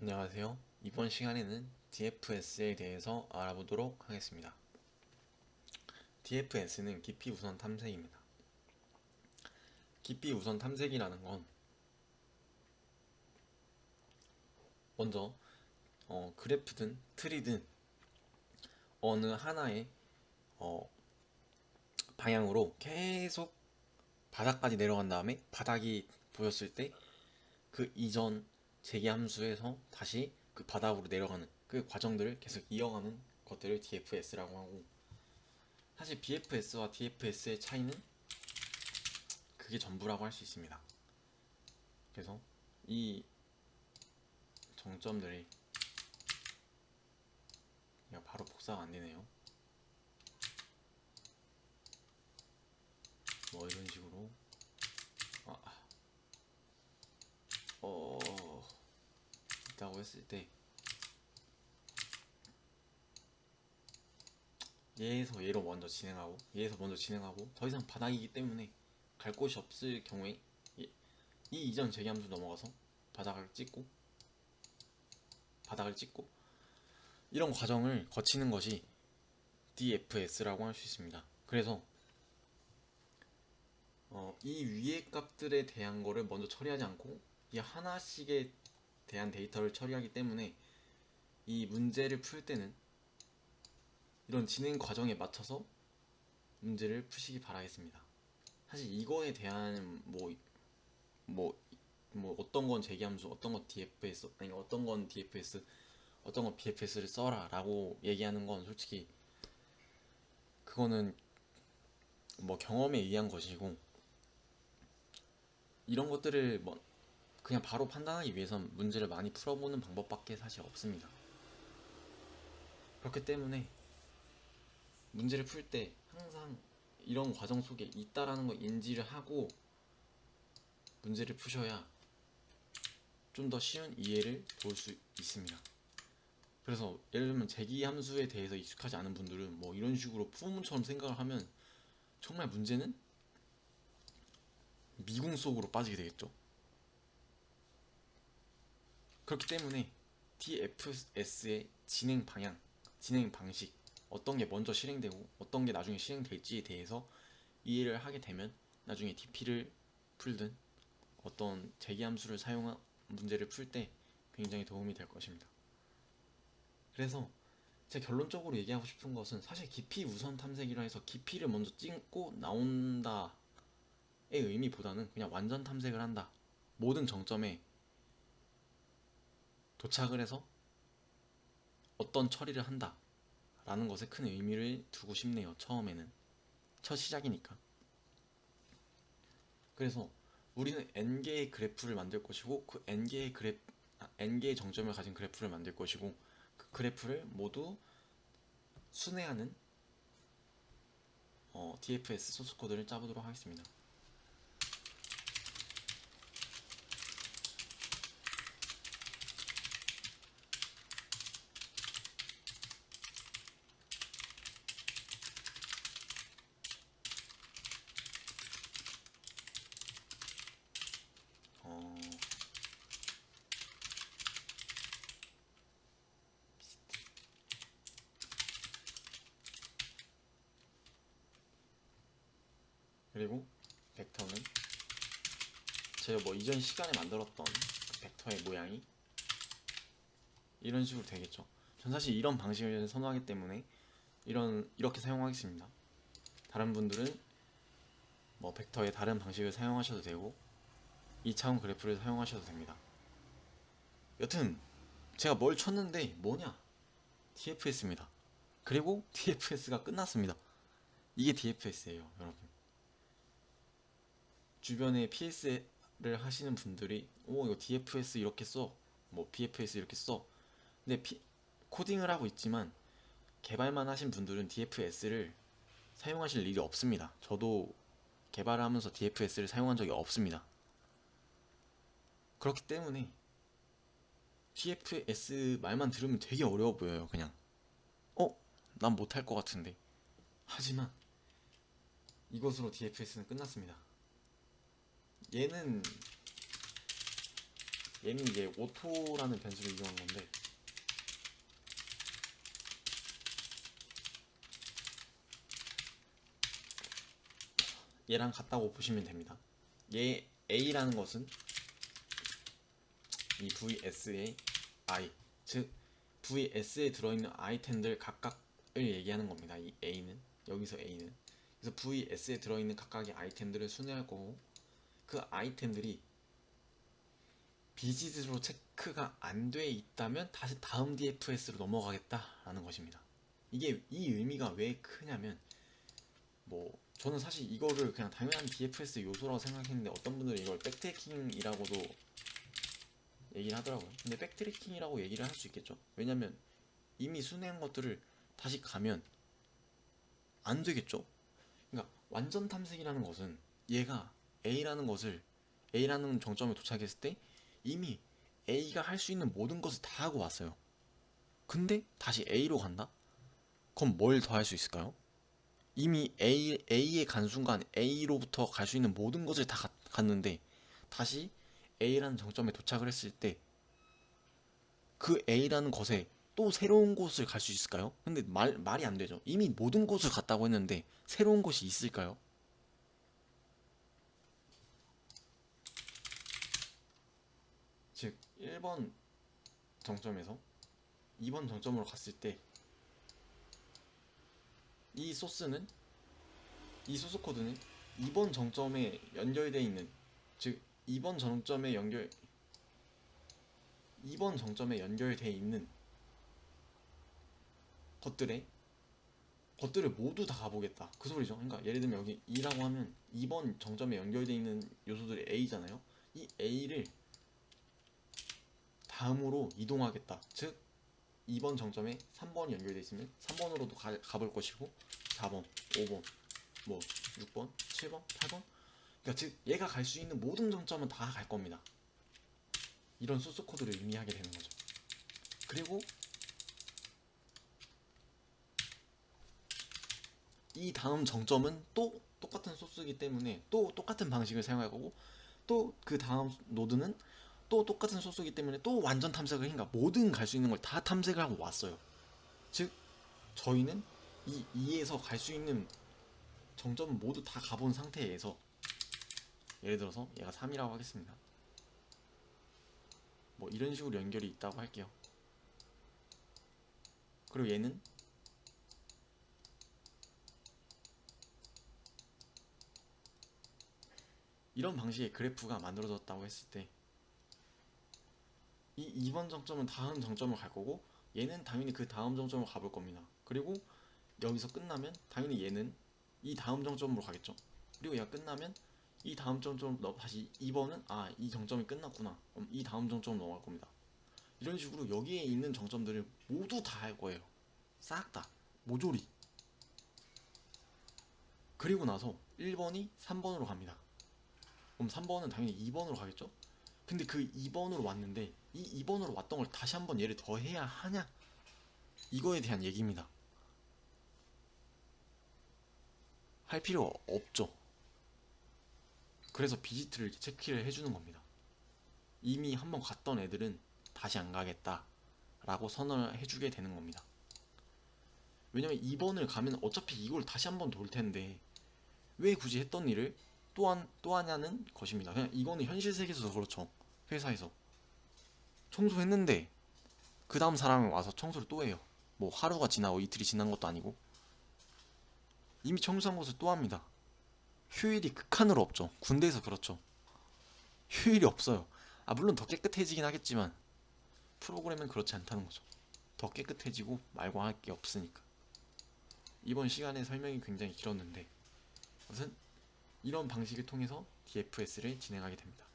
안녕하세요. 이번 시간에는 DFS에 대해서 알아보도록 하겠습니다. DFS는 깊이 우선 탐색입니다. 깊이 우선 탐색이라는 건 먼저 그래프든 트리든 어느 하나의 어, 방향으로 계속 바닥까지 내려간 다음에 바닥이 보였을 때 그 이전 재기 함수에서 다시 그 바닥으로 내려가는 그 과정들을 계속 이어가는 것들을 DFS라고 하고, 사실 BFS와 DFS의 차이는 그게 전부라고 할 수 있습니다. 그래서 이 정점들이 바로 복사가 안 되네요. 뭐 이런 식으로 있다고 했을 때 얘에서 얘로 먼저 진행하고 얘에서 먼저 진행하고 더 이상 바닥이기 때문에 갈 곳이 없을 경우에 이 이전 재기함수 넘어가서 바닥을 찍고 이런 과정을 거치는 것이 DFS라고 할 수 있습니다. 그래서 이 위의 값들에 대한 거를 먼저 처리하지 않고 이 하나씩에 대한 데이터를 처리하기 때문에 이 문제를 풀 때는 이런 진행 과정에 맞춰서 문제를 푸시기 바라겠습니다. 사실 이거에 대한 어떤 건 재기함수, 어떤 건 DFS, 아니 어떤 건 DFS, 어떤 건 BFS를 써라 라고 얘기하는 건 솔직히 그거는 경험에 의한 것이고, 이런 것들을 그냥 바로 판단하기 위해선 문제를 많이 풀어보는 방법밖에 사실 없습니다. 그렇기 때문에 문제를 풀 때 항상 이런 과정 속에 있다라는 걸 인지를 하고 문제를 푸셔야 좀 더 쉬운 이해를 도울 수 있습니다. 그래서 예를 들면 재기 함수에 대해서 익숙하지 않은 분들은 이런 식으로 푸문처럼 생각을 하면 정말 문제는 미궁 속으로 빠지게 되겠죠. 그렇기 때문에 DFS의 진행 방향, 진행 방식, 어떤 게 먼저 실행되고 어떤 게 나중에 실행될지에 대해서 이해를 하게 되면 나중에 DP를 풀든 어떤 재기함수를 사용한 문제를 풀 때 굉장히 도움이 될 것입니다. 그래서 제 결론적으로 얘기하고 싶은 것은 사실 깊이 우선 탐색이라 해서 깊이를 먼저 찍고 나온다의 의미보다는 그냥 완전 탐색을 한다, 모든 정점에 도착을 해서 어떤 처리를 한다 라는 것에 큰 의미를 두고 싶네요. 처음에는 첫 시작이니까. 그래서 우리는 n개의 그래프를 만들 것이고 그 n개의 정점을 가진 그래프를 만들 것이고 그 그래프를 모두 순회하는 DFS 소스 코드를 짜보도록 하겠습니다. 어, 그리고 벡터는 제가 이전 시간에 만들었던 그 벡터의 모양이 이런 식으로 되겠죠. 전 사실 이런 방식을 선호하기 때문에 이렇게 사용하겠습니다. 다른 분들은 벡터의 다른 방식을 사용하셔도 되고 2차원 그래프를 사용하셔도 됩니다. 여튼 제가 뭘 쳤는데 뭐냐? DFS입니다. 그리고 DFS가 끝났습니다. 이게 DFS예요, 여러분. 주변에 PS를 하시는 분들이 이거 DFS 이렇게 써, BFS 이렇게 써. 근데 코딩을 하고 있지만 개발만 하신 분들은 DFS를 사용하실 일이 없습니다. 저도 개발을 하면서 DFS를 사용한 적이 없습니다. 그렇기 때문에 DFS 말만 들으면 되게 어려워 보여요. 그냥 난 못할 것 같은데. 하지만 이것으로 DFS는 끝났습니다. 얘는 얘는 이제 오토라는 변수를 이용한 건데, 얘랑 같다고 보시면 됩니다. 얘 A라는 것은 이 VS의 I, 즉 VS에 들어있는 아이템들 각각을 얘기하는 겁니다. 이 A는, 여기서 A는. 그래서 VS에 들어있는 각각의 아이템들을 순회할 거고, 그 아이템들이 비지드로 체크가 안 돼 있다면 다시 다음 DFS로 넘어가겠다라는 것입니다. 이게 이 의미가 왜 크냐면, 뭐 저는 사실 이거를 그냥 당연한 DFS 요소라고 생각했는데 어떤 분들은 이걸 백트래킹이라고도 얘기를 하더라고요. 근데 백트래킹이라고 얘기를 할 수 있겠죠. 왜냐면 이미 순회한 것들을 다시 가면 안 되겠죠. 그러니까 완전 탐색이라는 것은 얘가 A라는 정점에 도착했을 때 이미 A가 할 수 있는 모든 것을 다 하고 왔어요. 근데 다시 A로 간다? 그럼 뭘 더 할 수 있을까요? 이미 A에 간 순간 A로부터 갈 수 있는 모든 것을 다 갔는데 다시 A라는 정점에 도착을 했을 때 그 A라는 것에 또 새로운 곳을 갈 수 있을까요? 근데 말이 안 되죠. 이미 모든 곳을 갔다고 했는데 새로운 곳이 있을까요? 즉 1번 정점에서 2번 정점으로 갔을 때 이 소스 코드는 2번 정점에 연결되어 있는, 즉 2번 정점에 연결 2번 정점에 연결되어 있는 것들을 모두 다 가보겠다, 그 소리죠. 그러니까 예를 들면 여기 2라고 하면 2번 정점에 연결되어 있는 요소들이 A잖아요. 이 A를 다음으로 이동하겠다. 즉 2번 정점에 3번이 연결되어 있으면 3번으로도 가볼 것이고, 4번, 5번, 뭐 6번, 7번, 8번, 그러니까 즉 얘가 갈 수 있는 모든 정점은 다 갈 겁니다. 이런 소스 코드를 의미하게 되는 거죠. 그리고 이 다음 정점은 또 똑같은 소스이기 때문에 또 똑같은 방식을 사용할 거고, 또 그 다음 노드는 또 똑같은 소스이기 때문에 또 완전 탐색을, 그러니까 모든 갈 수 있는 걸 다 탐색을 하고 왔어요. 즉 저희는 이 2에서 갈 수 있는 정점은 모두 다 가본 상태에서, 예를 들어서 얘가 3이라고 하겠습니다. 뭐 이런 식으로 연결이 있다고 할게요. 그리고 얘는 이런 방식의 그래프가 만들어졌다고 했을 때 이 2번 정점은 다음 정점을 갈 거고, 얘는 당연히 그 다음 정점을 가볼 겁니다. 그리고 여기서 끝나면 당연히 얘는 이 다음 정점으로 가겠죠. 그리고 얘가 끝나면 이 다음 정점으로 다시 2번은 이 정점이 끝났구나, 그럼 이 다음 정점으로 넘어갈 겁니다. 이런 식으로 여기에 있는 정점들을 모두 다 할 거예요. 싹 다 모조리. 그리고 나서 1번이 3번으로 갑니다. 그럼 3번은 당연히 2번으로 가겠죠? 근데 그 2번으로 왔는데 이 2번으로 왔던 걸 다시 한번 얘를 더 해야 하냐? 이거에 대한 얘기입니다. 할 필요 없죠. 그래서 비지트를 체크를 해주는 겁니다. 이미 한번 갔던 애들은 다시 안 가겠다 라고 선언을 해주게 되는 겁니다. 왜냐면 2번을 가면 어차피 이걸 다시 한번 돌 텐데 왜 굳이 했던 일을 또 하냐는 것입니다. 그냥 이거는 현실 세계에서도 그렇죠. 회사에서 청소했는데 그 다음 사람이 와서 청소를 또 해요. 뭐 하루가 지나고 이틀이 지난 것도 아니고 이미 청소한 것을 또 합니다. 효율이 극한으로 없죠. 군대에서 그렇죠. 효율이 없어요. 물론 더 깨끗해지긴 하겠지만 프로그램은 그렇지 않다는 거죠. 더 깨끗해지고 말고 할 게 없으니까. 이번 시간에 설명이 굉장히 길었는데, 우선 이런 방식을 통해서 DFS를 진행하게 됩니다.